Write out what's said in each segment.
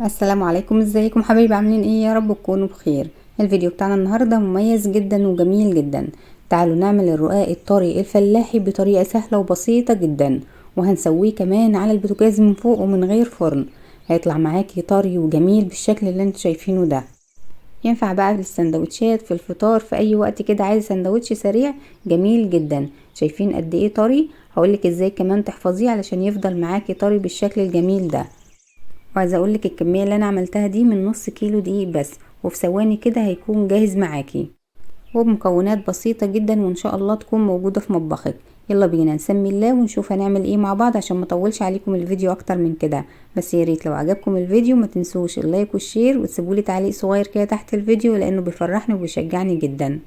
السلام عليكم، ازيكم حبايبي؟ عاملين ايه؟ يا رب تكونوا بخير. الفيديو بتاعنا النهارده مميز جدا وجميل جدا. تعالوا نعمل الرقاق الطري الفلاحي بطريقه سهله وبسيطه جدا، وهنسويه كمان على البوتاجاز من فوق ومن غير فرن. هيطلع معاكي طري وجميل بالشكل اللي انتوا شايفينه ده. ينفع بقى في السندوتشات، في الفطار، في اي وقت كده عايز سندوتش سريع جميل جدا. شايفين قد ايه طري؟ هقولك ازاي كمان تحفظيه علشان يفضل معاكي طري بالشكل الجميل ده. وعايزه اقولك الكميه اللي انا عملتها دي من نص كيلو دقيق بس، وفي ثواني كده هيكون جاهز معاكي وبمكونات بسيطه جدا، وان شاء الله تكون موجوده في مطبخك. يلا بينا نسمي الله ونشوف هنعمل ايه مع بعض عشان ما اطولش عليكم الفيديو اكتر من كده. بس يا ريت لو عجبكم الفيديو ما تنسوش اللايك والشير، وتسيبولي تعليق صغير كده تحت الفيديو لانه بيفرحني وبيشجعني جدا.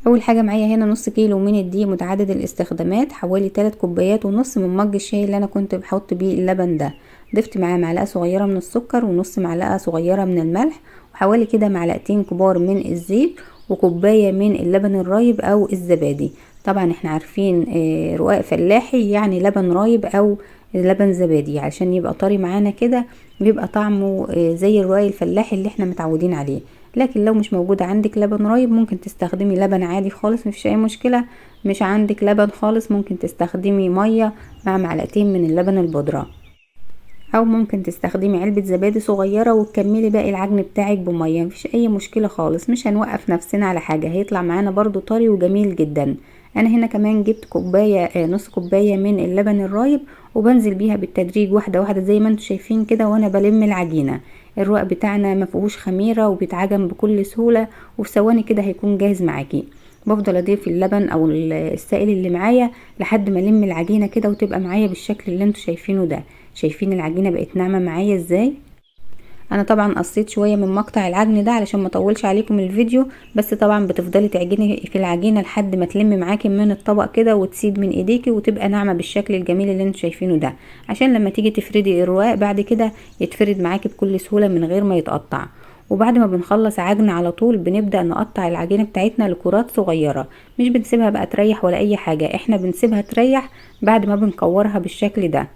اول حاجه معايا هنا نص كيلو من الدقيق متعدد الاستخدامات، حوالي 3 كوبايات ونص من مج الشاي اللي انا كنت بحط بيه اللبن ده. ضفت معاه معلقه صغيره من السكر ونص معلقه صغيره من الملح، وحوالي كده معلقتين كبار من الزيت، وكوبايه من اللبن الرايب او الزبادي. طبعا احنا عارفين رقاق فلاحي يعني لبن رايب او لبن زبادي عشان يبقى طري معانا كده، بيبقى طعمه زي الرقاق الفلاحي اللي احنا متعودين عليه. لكن لو مش موجود عندك لبن رايب ممكن تستخدمي لبن عادي خالص، مفيش اي مشكلة. مش عندك لبن خالص ممكن تستخدمي مية مع معلقتين من اللبن البودرة، او ممكن تستخدمي علبة زبادي صغيرة وتكملي باقي العجن بتاعك بمية. مفيش اي مشكلة خالص، مش هنوقف نفسنا على حاجة، هيطلع معانا برضو طري وجميل جدا. انا هنا كمان جبت كوباية نص كوباية من اللبن الرايب، وبنزل بيها بالتدريج واحدة واحدة زي ما انتوا شايفين كده وانا بلم العجينة. الرقاق بتاعنا مفيهوش خميرة وبيتعجن بكل سهولة، وفي ثواني كده هيكون جاهز معاكي. بفضل اضيف اللبن او السائل اللي معايا لحد ما الم العجينة كده وتبقى معايا بالشكل اللي انتوا شايفينه ده. شايفين العجينة بقت ناعمة معايا ازاي؟ انا طبعا قصيت شوية من مقطع العجن ده علشان ما اطولش عليكم الفيديو، بس طبعا بتفضلي تعجني في العجينة لحد ما تلم معاكي من الطبق كده وتسيب من ايديكي وتبقى ناعمة بالشكل الجميل اللي انتوا شايفينه ده، عشان لما تيجي تفردي الرقاق بعد كده يتفرد معاكي بكل سهولة من غير ما يتقطع. وبعد ما بنخلص عجن على طول بنبدأ نقطع العجينة بتاعتنا لكرات صغيرة. مش بنسيبها بقى تريح ولا اي حاجة، احنا بنسيبها تريح بعد ما بنكورها بالشكل ده.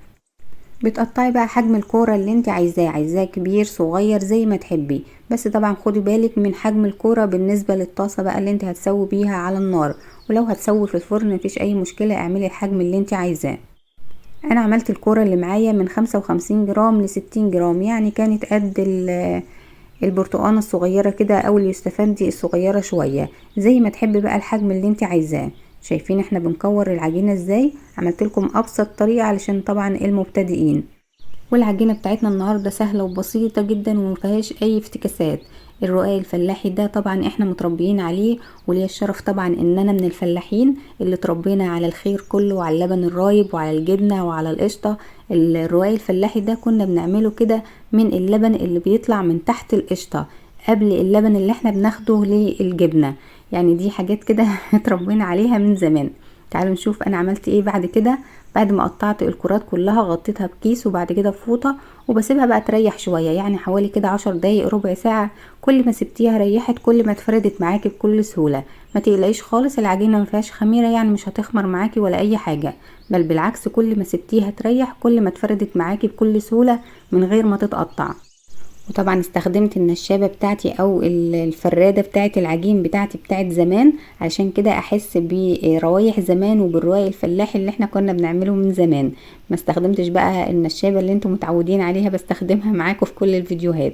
بتقطعي بقى حجم الكورة اللي انت عايزاه كبير صغير زي ما تحبي، بس طبعا خدي بالك من حجم الكورة بالنسبة للطاسة بقى اللي انت هتسوي بيها على النار. ولو هتسوي في الفرن مفيش اي مشكلة، اعملي الحجم اللي انت عايزاه. انا عملت الكورة اللي معايا من 55 جرام ل 60 جرام، يعني كانت قد البرتقانة الصغيرة كده او اليوستفندي الصغيرة شوية، زي ما تحبي بقى الحجم اللي انت عايزاه. شايفين احنا بنكور العجينة ازاي؟ عملت لكم ابسط طريقة علشان طبعا المبتدئين. والعجينة بتاعتنا النهاردة سهلة وبسيطة جدا ومفيهاش اي افتكاسات. الرقاق الفلاحي ده طبعا احنا متربيين عليه، وليا الشرف طبعا ان انا من الفلاحين اللي تربينا على الخير كله وعلى اللبن الرايب وعلى الجبنة وعلى القشطة. الرقاق الفلاحي ده كنا بنعمله كده من اللبن اللي بيطلع من تحت القشطة قبل اللبن اللي احنا بناخده للجبنة. يعني دي حاجات كده اتربينا عليها من زمان. تعالوا نشوف انا عملت ايه بعد كده. بعد ما قطعت الكرات كلها غطيتها بكيس وبعد كده بفوطة، وبسيبها بقى تريح شوية، يعني حوالي كده 10 دقايق ربع ساعة. كل ما سبتيها ريحت كل ما اتفردت معاكي بكل سهولة. ما تقلقيش خالص، العجينة ما فيهاش خميرة، يعني مش هتخمر معاكي ولا اي حاجة، بل بالعكس كل ما سبتيها تريح كل ما اتفردت معاكي بكل سهولة من غير ما تتقطع. وطبعا استخدمت النشابة بتاعتي او الفرادة بتاعت العجين بتاعتي بتاعت زمان، عشان كده احس بروايح زمان وبالروايح الفلاحي اللي احنا كنا بنعمله من زمان. ما استخدمتش بقى النشابة اللي انتم متعودين عليها بستخدمها معاكم في كل الفيديوهات.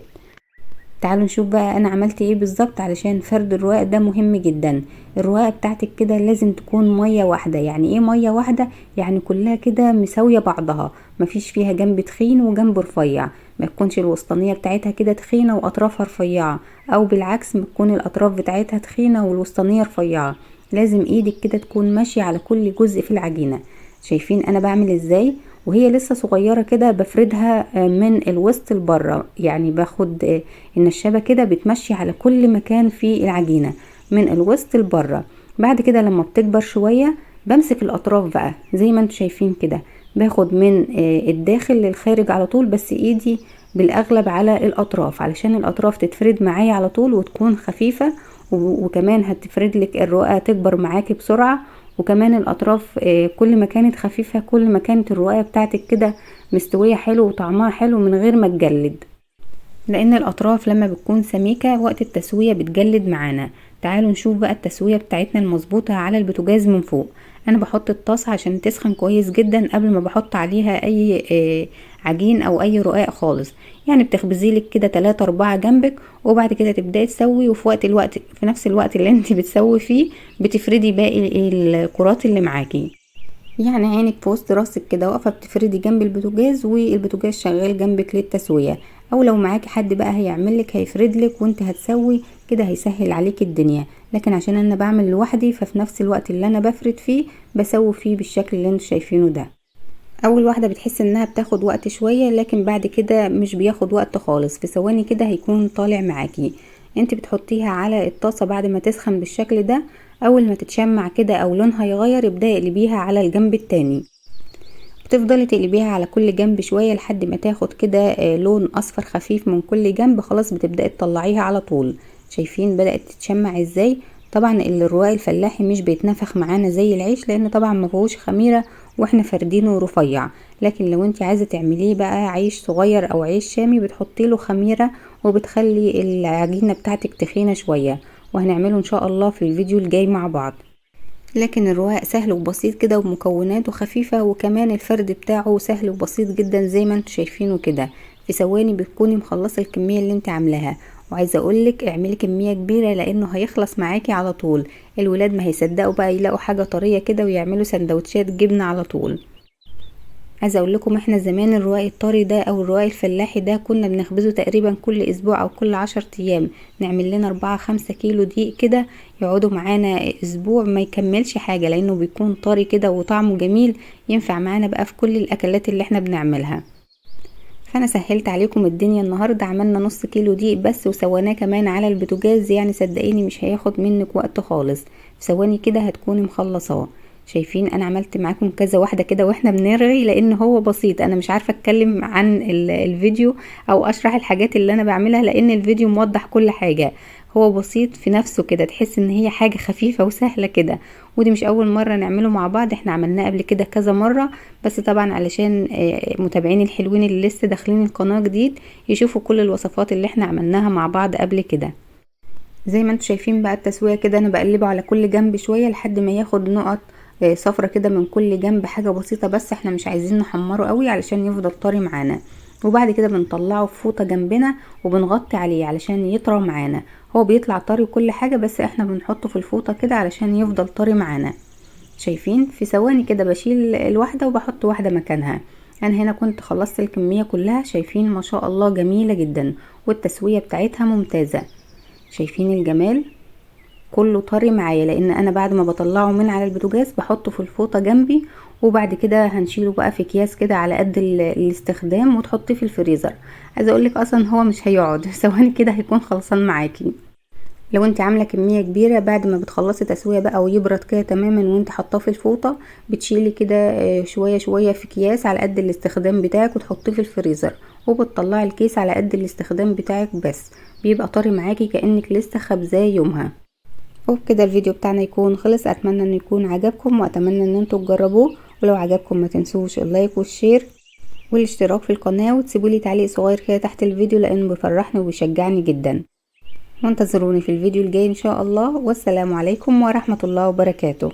تعالوا نشوف بقى انا عملت ايه بالظبط علشان فرد الرواق ده مهم جدا. الرواقة بتاعتك كده لازم تكون مية واحدة. يعني ايه مية واحدة؟ يعني كلها كده مساوية بعضها، مفيش فيها جنب تخين وجنب رفيع. ما تكونش الوسطانية بتاعتها كده تخينة واطرافها رفيعة، او بالعكس ما تكون الاطراف بتاعتها تخينة والوسطانية رفيعة. لازم ايدك كده تكون ماشية على كل جزء في العجينة. شايفين انا بعمل ازاي؟ وهي لسه صغيرة كده بفردها من الوسط لبره، يعني باخد النشابة كده بتمشي على كل مكان في العجينة من الوسط لبره. بعد كده لما بتكبر شوية بمسك الاطراف بقى زي ما انتوا شايفين كده، باخد من الداخل للخارج على طول، بس ايدي بالاغلب على الاطراف علشان الاطراف تتفرد معايا على طول وتكون خفيفة، وكمان هتفرد لك الرقاقة تكبر معاكي بسرعة. وكمان الاطراف كل ما كانت خفيفة كل ما كانت الرقاقة بتاعتك كده مستوية حلو وطعمها حلو من غير ما تجلد. لان الاطراف لما بتكون سميكة وقت التسوية بتجلد معانا. تعالوا نشوف بقى التسوية بتاعتنا المظبوطة على البوتاجاز من فوق. انا بحط الطاسة عشان تسخن كويس جدا قبل ما بحط عليها اي عجين او اي رقاق خالص. يعني بتخبزيلك كده 3-4 جنبك، وبعد كده تبداي تسوي، وفي في نفس الوقت اللي انت بتسوي فيه بتفردي باقي الكرات اللي معاكي. يعني عينك في وسط راسك كده واقفه بتفردي جنب البوتاجاز، والبوتاجاز شغال جنبك للتسويه. او لو معاكي حد بقى هيعملك هيفردلك وانت هتسوي كده، هيسهل عليك الدنيا. لكن عشان انا بعمل لوحدي، ففي نفس الوقت اللي انا بفرد فيه بسوي فيه بالشكل اللي انتوا شايفينه ده. اول واحده بتحس انها بتاخد وقت شويه، لكن بعد كده مش بياخد وقت خالص، في ثواني كده هيكون طالع معاكي. انت بتحطيها على الطاسه بعد ما تسخن بالشكل ده. اول ما تتشمع كده او لونها يغير، ابداي اقلبيها على الجنب التاني. بتفضلي تقلبيها على كل جنب شويه لحد ما تاخد كده لون اصفر خفيف من كل جنب. خلاص بتبداي تطلعيها على طول. شايفين بدات تتشمع ازاي؟ طبعا الرواق الفلاحي مش بيتنفخ معانا زي العيش، لان طبعا ما فيهوش خميره واحنا فردينه رفيع. لكن لو انت عايزه تعمليه بقى عيش صغير او عيش شامي، بتحطي له خميره وبتخلي العجينه بتاعتك تخينه شويه، وهنعمله ان شاء الله في الفيديو الجاي مع بعض. لكن الرواق سهل وبسيط كده، ومكوناته خفيفة، وكمان الفرد بتاعه سهل وبسيط جدا زي ما انتوا شايفينه كده. في ثواني بتكوني مخلصة الكمية اللي انت عاملاها. وعايزة اقولك اعملي كمية كبيرة لانه هيخلص معاكي على طول. الولاد ما هيصدقوا بقى يلاقوا حاجة طرية كده ويعملوا سندوتشات جبنة على طول. عايزه اقول لكم احنا زمان الرواق الطري ده او الرواق الفلاحي ده كنا بنخبزه تقريبا كل اسبوع او كل 10 ايام. نعمل لنا 4-5 كيلو دقيق كده يقعدوا معانا اسبوع ما يكملش حاجه، لانه بيكون طري كده وطعمه جميل، ينفع معانا بقى في كل الاكلات اللي احنا بنعملها. فانا سهلت عليكم الدنيا النهارده، عملنا نص كيلو دقيق بس وسويناه كمان على البوتاجاز. يعني صدقيني مش هياخد منك وقت خالص، في ثواني كده هتكوني مخلصاه. شايفين انا عملت معاكم كذا واحده كده واحنا بنرغي، لان هو بسيط. انا مش عارفه اتكلم عن الفيديو او اشرح الحاجات اللي انا بعملها، لان الفيديو موضح كل حاجه. هو بسيط في نفسه كده، تحس ان هي حاجه خفيفه وسهله كده. ودي مش اول مره نعمله مع بعض، احنا عملناه قبل كده كذا مره. بس طبعا علشان متابعين الحلوين اللي لسه داخلين القناه جديد يشوفوا كل الوصفات اللي احنا عملناها مع بعض قبل كده. زي ما انتوا شايفين بقى التسويه كده، انا بقلبه على كل جنب شويه لحد ما ياخد نقط صفرة كده من كل جنب، حاجة بسيطة بس احنا مش عايزين نحمره قوي علشان يفضل طري معانا. وبعد كده بنطلعه في فوطة جنبنا وبنغطي عليه علشان يطرى معانا. هو بيطلع طري كل حاجة، بس احنا بنحطه في الفوطة كده علشان يفضل طري معانا. شايفين في ثواني كده بشيل الواحدة وبحط واحدة مكانها. انا هنا كنت خلصت الكمية كلها. شايفين ما شاء الله جميلة جدا، والتسوية بتاعتها ممتازة. شايفين الجمال؟ كله طري معايا، لان انا بعد ما بطلعه من على البوتاجاز بحطه في الفوطه جنبي. وبعد كده هنشيله بقى في اكياس كده على قد الاستخدام وتحطيه في الفريزر. عايزه اقولك اصلا هو مش هيقعد ثواني كده هيكون خلصان معاكي. لو انت عامله كميه كبيره، بعد ما بتخلصي تسويه بقى ويبرد كده تماما وانت حطاه في الفوطه، بتشيلي كده شويه شويه في اكياس على قد الاستخدام بتاعك وتحطيه في الفريزر. وبتطلعي الكيس على قد الاستخدام بتاعك بس، بيبقى طري معاكي كأنك لسه خبزاه يومها. وبكده الفيديو بتاعنا يكون خلص. اتمنى ان يكون عجبكم، واتمنى ان انتوا تجربوه. ولو عجبكم ما تنسوش اللايك والشير والاشتراك في القناة، وتسيبولي تعليق صغير كده تحت الفيديو لانه بيفرحني وبيشجعني جدا. وانتظروني في الفيديو الجاي ان شاء الله. والسلام عليكم ورحمة الله وبركاته.